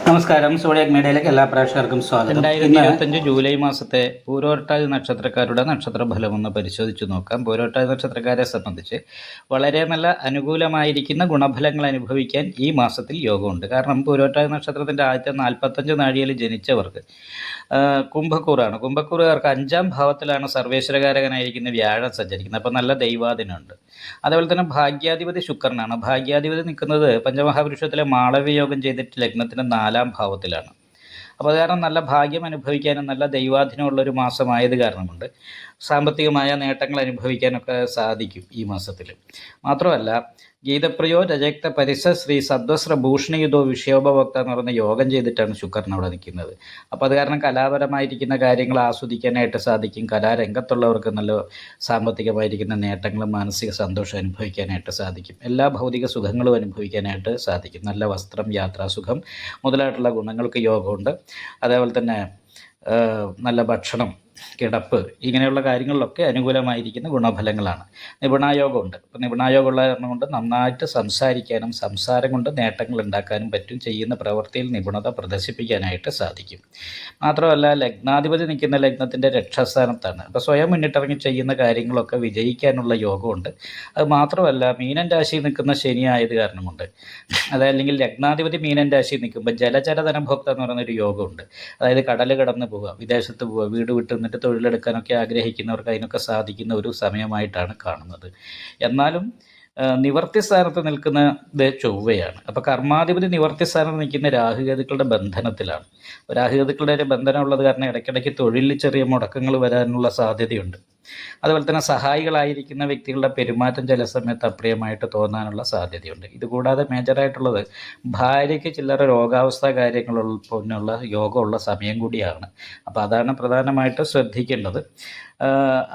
നമസ്കാരം. സോഡിയാക് മീഡിയയിലേക്ക് എല്ലാ പ്രേക്ഷകർക്കും സ്വാഗതം. 2025 ജൂലൈ മാസത്തെ പൂരോട്ടാതി നക്ഷത്രക്കാരുടെ നക്ഷത്രഫലം ഒന്ന് പരിശോധിച്ച് നോക്കാം. പൂരോട്ടാതി നക്ഷത്രക്കാരെ സംബന്ധിച്ച് വളരെ നല്ല അനുകൂലമായിരിക്കുന്ന ഗുണഫലങ്ങൾ അനുഭവിക്കാൻ ഈ മാസത്തിൽ യോഗമുണ്ട്. കാരണം പൂരോട്ടാതി നക്ഷത്രത്തിൻ്റെ ആദ്യത്തെ 45 നാഴികയിൽ ജനിച്ചവർക്ക് കുംഭക്കൂറാണ്. കുംഭക്കൂറുകാർക്ക് 5ാം ഭാവത്തിലാണ് സർവേശ്വരകാരകനായിരിക്കുന്ന വ്യാഴം സഞ്ചരിക്കുന്നത്. അപ്പോൾ നല്ല ദൈവാധീനമുണ്ട്. അതേപോലെ തന്നെ ഭാഗ്യാധിപതി ശുക്രനാണ്. ഭാഗ്യാധിപതി നിൽക്കുന്നത് പഞ്ചമഹാപുരുഷത്തിലെ മാളവ്യ യോഗം ചെയ്തിട്ട് ലഗ്നത്തിന് 4ാം ഭാവത്തിലാണ്. അപ്പോൾ അത് കാരണം നല്ല ഭാഗ്യം അനുഭവിക്കാനും നല്ല ദൈവാധീനമുള്ളൊരു മാസമായത് കാരണമുണ്ട് സാമ്പത്തികമായ നേട്ടങ്ങൾ അനുഭവിക്കാനൊക്കെ സാധിക്കും ഈ മാസത്തിൽ. മാത്രമല്ല ഗീതപ്രിയോ രജക്ത പരിസ ശ്രീ സദ്വസ്ര ഭൂഷണിയുധോ വിഷയോപഭോക്ത എന്ന് പറയുന്ന യോഗം ചെയ്തിട്ടാണ് ശുക്രൻ അവിടെ നിൽക്കുന്നത്. അപ്പോൾ അത് കാരണം കലാപരമായിരിക്കുന്ന കാര്യങ്ങൾ ആസ്വദിക്കാനായിട്ട് സാധിക്കും. കലാരംഗത്തുള്ളവർക്ക് നല്ല സാമ്പത്തികമായിരിക്കുന്ന നേട്ടങ്ങളും മാനസിക സന്തോഷം അനുഭവിക്കാനായിട്ട് സാധിക്കും. എല്ലാ ഭൗതിക സുഖങ്ങളും അനുഭവിക്കാനായിട്ട് സാധിക്കും. നല്ല വസ്ത്രം, യാത്രാസുഖം മുതലായിട്ടുള്ള ഗുണങ്ങൾക്ക് യോഗമുണ്ട്. അതേപോലെ തന്നെ നല്ല ഭക്ഷണം, കിടപ്പ്, ഇങ്ങനെയുള്ള കാര്യങ്ങളിലൊക്കെ അനുകൂലമായിരിക്കുന്ന ഗുണഫലങ്ങളാണ്. നിപുണായോഗമുണ്ട്. അപ്പോൾ നിപുണായോഗമുള്ള കാരണം കൊണ്ട് നന്നായിട്ട് സംസാരിക്കാനും സംസാരം കൊണ്ട് നേട്ടങ്ങൾ ഉണ്ടാക്കാനും പറ്റും. ചെയ്യുന്ന പ്രവൃത്തിയിൽ നിപുണത പ്രദർശിപ്പിക്കാനായിട്ട് സാധിക്കും. മാത്രമല്ല ലഗ്നാധിപതി നിൽക്കുന്ന ലഗ്നത്തിൻ്റെ രക്ഷാസ്ഥാനത്താണ്. അപ്പോൾ സ്വയം മുന്നിട്ടിറങ്ങി ചെയ്യുന്ന കാര്യങ്ങളൊക്കെ വിജയിക്കാനുള്ള യോഗമുണ്ട്. അത് മാത്രമല്ല മീനൻ രാശിയിൽ നിൽക്കുന്ന ശനി ആയത് കാരണമുണ്ട്. അതല്ലെങ്കിൽ ലഗ്നാധിപതി മീനൻ രാശിയിൽ നിൽക്കുമ്പോൾ ജലചര ധനഭോക്ത എന്ന് പറയുന്നൊരു യോഗമുണ്ട്. അതായത് കടൽ കടന്ന് പോവുക, വിദേശത്ത് പോവുക, വീട് വിട്ട് തൊഴിലെടുക്കാനൊക്കെ ആഗ്രഹിക്കുന്നവർക്ക് അതിനൊക്കെ സാധിക്കുന്ന ഒരു സമയമായിട്ടാണ് കാണുന്നത്. എന്നാലും നിവർത്തി സ്ഥാനത്ത് നിൽക്കുന്നത് ചൊവ്വയാണ്. അപ്പോൾ കർമാധിപതി നിവർത്തി സ്ഥാനത്ത് നിൽക്കുന്ന രാഹുകേതുക്കളുടെ ബന്ധനത്തിലാണ്. രാഹുകേതുക്കളുടെ ഒരു ബന്ധനമുള്ളത് കാരണം ഇടയ്ക്കിടയ്ക്ക് തൊഴിലിൽ ചെറിയ മുടക്കങ്ങൾ വരാനുള്ള സാധ്യതയുണ്ട്. അതുപോലെ തന്നെ സഹായികളായിരിക്കുന്ന വ്യക്തികളുടെ പെരുമാറ്റം ചില സമയത്ത് അപ്രിയമായിട്ട് തോന്നാനുള്ള സാധ്യതയുണ്ട്. ഇതുകൂടാതെ മേജറായിട്ടുള്ളത് ഭാര്യയ്ക്ക് ചില്ലറ രോഗാവസ്ഥ കാര്യങ്ങളുള്ള യോഗമുള്ള സമയം കൂടിയാണ്. അപ്പോൾ അതാണ് പ്രധാനമായിട്ട് ശ്രദ്ധിക്കേണ്ടത്.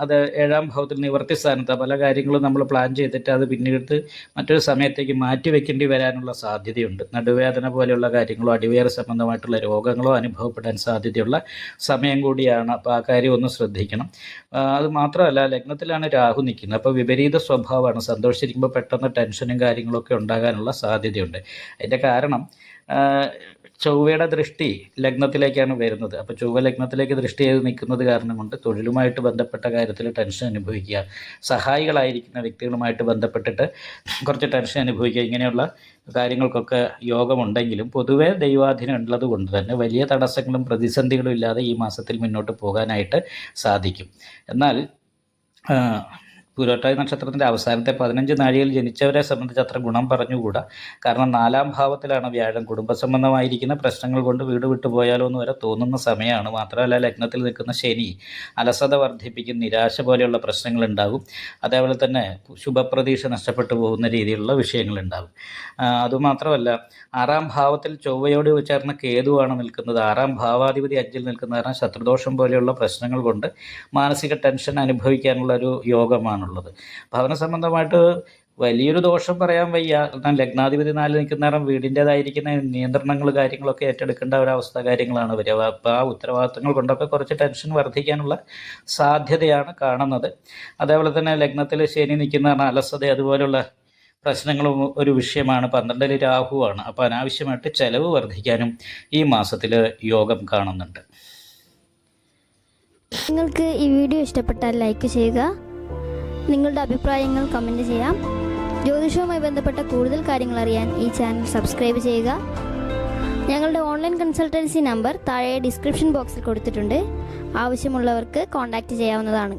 അത് 7ാം ഭാവത്തിൽ നിവർത്തി സ്ഥാനത്ത് പല കാര്യങ്ങളും നമ്മൾ പ്ലാൻ ചെയ്തിട്ട് അത് പിന്നീട് മറ്റൊരു സമയത്തേക്ക് മാറ്റി വെക്കേണ്ടി വരാനുള്ള സാധ്യതയുണ്ട്. നടുവേദന പോലെയുള്ള കാര്യങ്ങളോ അടിവേറെ സംബന്ധമായിട്ടുള്ള രോഗങ്ങളോ അനുഭവപ്പെടാൻ സാധ്യതയുള്ള സമയം കൂടിയാണ്. അപ്പോൾ ആ കാര്യം ഒന്ന് ശ്രദ്ധിക്കണം. അത് മാത്രമല്ല ലഗ്നത്തിലാണ് രാഹു നിൽക്കുന്നത്. അപ്പോൾ വിപരീത സ്വഭാവമാണ്. സന്തോഷിച്ചിരിക്കുമ്പോൾ പെട്ടെന്ന് ടെൻഷനും കാര്യങ്ങളൊക്കെ ഉണ്ടാകാനുള്ള സാധ്യതയുണ്ട്. അതിൻ്റെ കാരണം ചൊവ്വയുടെ ദൃഷ്ടി ലഗ്നത്തിലേക്കാണ് വരുന്നത്. അപ്പോൾ ചൊവ്വ ലഗ്നത്തിലേക്ക് ദൃഷ്ടി ചെയ്ത് നിൽക്കുന്നത് കാരണം കൊണ്ട് തൊഴിലുമായിട്ട് ബന്ധപ്പെട്ട കാര്യത്തിൽ ടെൻഷൻ അനുഭവിക്കുക, സഹായികളായിരിക്കുന്ന വ്യക്തികളുമായിട്ട് ബന്ധപ്പെട്ടിട്ട് കുറച്ച് ടെൻഷൻ അനുഭവിക്കുക, ഇങ്ങനെയുള്ള കാര്യങ്ങൾക്കൊക്കെ യോഗമുണ്ടെങ്കിലും പൊതുവേ ദൈവാധീനം ഉള്ളത് കൊണ്ട് തന്നെ വലിയ തടസ്സങ്ങളും പ്രതിസന്ധികളും ഇല്ലാതെ ഈ മാസത്തിൽ മുന്നോട്ട് പോകാനായിട്ട് സാധിക്കും. എന്നാൽ പൂരോട്ടാതി നക്ഷത്രത്തിൻ്റെ അവസാനത്തെ 15 നാഴികയിൽ ജനിച്ചവരെ സംബന്ധിച്ച് അത്ര ഗുണം പറഞ്ഞുകൂടാ. കാരണം 4ാം ഭാവത്തിലാണ് വ്യാഴം. കുടുംബസംബന്ധമായിരിക്കുന്ന പ്രശ്നങ്ങൾ കൊണ്ട് വീട് വിട്ടു പോയാലോ എന്ന് വരെ തോന്നുന്ന സമയമാണ്. മാത്രമല്ല ലഗ്നത്തിൽ നിൽക്കുന്ന ശനി അലസത വർദ്ധിപ്പിക്കും, നിരാശ പോലെയുള്ള പ്രശ്നങ്ങളുണ്ടാകും. അതേപോലെ തന്നെ ശുഭപ്രതീക്ഷ നഷ്ടപ്പെട്ടു പോകുന്ന രീതിയിലുള്ള വിഷയങ്ങളുണ്ടാകും. അതുമാത്രമല്ല 6ാം ഭാവത്തിൽ ചൊവ്വയോട് ചേർന്ന കേതുവാണ് നിൽക്കുന്നത്. 6ാം ഭാവാധിപതി 5ൽ നിൽക്കുന്ന കാരണം ശത്രുദോഷം പോലെയുള്ള പ്രശ്നങ്ങൾ കൊണ്ട് മാനസിക ടെൻഷൻ അനുഭവിക്കാനുള്ള ഒരു യോഗമാണ് ഉള്ളത്. ഭവന സംബന്ധമായിട്ട് വലിയൊരു ദോഷം പറയാൻ വയ്യ. എന്നാൽ ലഗ്നാധിപതി 4 നിൽക്കുന്ന നേരം വീടിൻ്റേതായിരിക്കുന്ന നിയന്ത്രണങ്ങൾ കാര്യങ്ങളൊക്കെ ഏറ്റെടുക്കേണ്ട ഒരവസ്ഥ കാര്യങ്ങളാണ് വരിക. അപ്പോൾ ആ ഉത്തരവാദിത്തങ്ങൾ കൊണ്ടൊക്കെ കുറച്ച് ടെൻഷൻ വർദ്ധിക്കാനുള്ള സാധ്യതയാണ് കാണുന്നത്. അതേപോലെ തന്നെ ലഗ്നത്തിൽ ശനി നിൽക്കുന്ന അലസത അതുപോലുള്ള പ്രശ്നങ്ങളും ഒരു വിഷയമാണ്. 12ൽ രാഹുവാണ്. അപ്പോൾ അനാവശ്യമായിട്ട് ചെലവ് വർദ്ധിക്കാനും ഈ മാസത്തിൽ യോഗം കാണുന്നുണ്ട്. നിങ്ങൾക്ക് ഈ വീഡിയോ ഇഷ്ടപ്പെട്ടാൽ ലൈക്ക് ചെയ്യുക. നിങ്ങളുടെ അഭിപ്രായങ്ങൾ കമൻറ്റ് ചെയ്യാം. ജ്യോതിഷവുമായി ബന്ധപ്പെട്ട കൂടുതൽ കാര്യങ്ങൾ അറിയാൻ ഈ ചാനൽ സബ്സ്ക്രൈബ് ചെയ്യുക. ഞങ്ങളുടെ ഓൺലൈൻ കൺസൾട്ടൻസി നമ്പർ താഴെ ഡിസ്ക്രിപ്ഷൻ ബോക്സിൽ കൊടുത്തിട്ടുണ്ട്. ആവശ്യമുള്ളവർക്ക് കോൺടാക്റ്റ് ചെയ്യാവുന്നതാണ്.